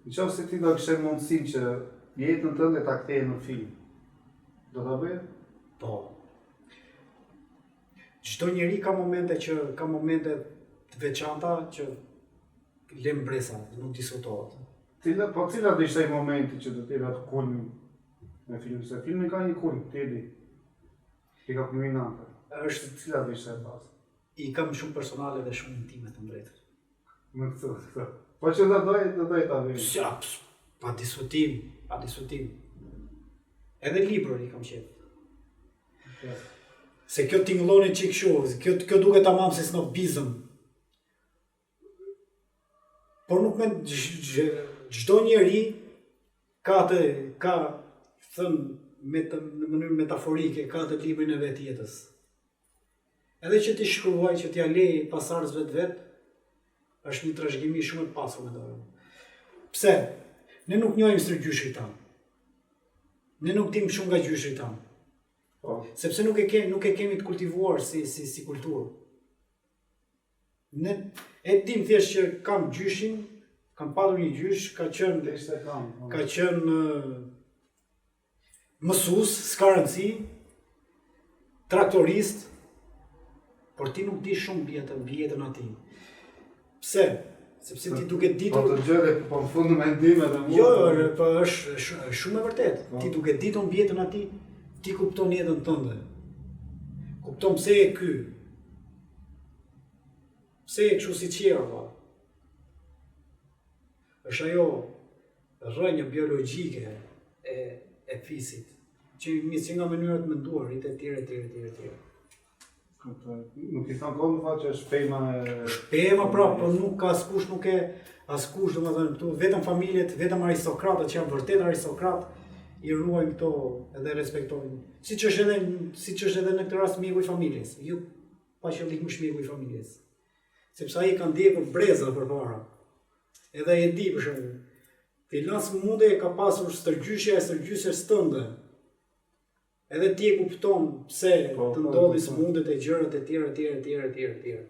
Nëse ti do kishe mundësinë që jetën tënde ta ktheje në film, do ta bëje? Po. Çdo njeri ka momente të veçanta që lëm bresa, nuk diskutohet. Cila do ishte ai momenti që do të jetë atë kulmi në film, se filmi ka një kulm, ti e di. Ti ka kulminante. Cila do ishte e bazë? I kam shumë personale dhe shumë intime të drejtë. Më këtë. Po që do doj ta bëj. Pa diskutim. Edhe libër i kam qenë. Se kjo tingëlloni çik kështu, kjo duket tamam se snobizëm. Por nuk me çdo njeri ka thënë në mënyrë metaforike, ka të librin e vet jetës. Edhe që ti shkruaj, që t'ja lej pasardhësve vet, është një trashëgimi shumë e pasur me dorë. Pse? Ne nuk njohim sër gjyshrit tanë. Ne nuk dim shumë nga gjyshrit tanë. Sepse nuk e kemi të kultivuar si kulturë. Ne e dim thjesht që kam gjyshin, kam padur një gjysh, ka qenë mësues, s'ka rëndësi, traktorist, por ti nuk di shumë mbi jetën atij. Pse? Sepse ti duke ditur... Po të gjëre, po në fund në mendim edhe mua... Jo, po është shumë e vërtet. Ti duke ditur mbi jetën atij, ti kupton jetën tënde. Kupton pse e ky. Pse e kështu si qera, pa. Është ajo rrënjë biologjike e fisit, që nga mënyra të menduarit e tjera. Nuk i thënë kohë në faqë që është pema e... Pema pra, por nuk ka askush domethënë këtu, vetëm familjet, vetëm aristokratët që janë vërtet aristokrat, i ruajnë këto edhe respektojnë. Siç është edhe në këtë rast mjeku i familjes, jo pa qëllim mjeku i familjes. Sepse ai ka ndjekur breza përpara. Edhe e di për shembull, filan smunde e ka pasur stërgjyshja e stërgjysjes tënde. Edhe ti e kupton pse të ndodhin smundet e gjërat e tjera.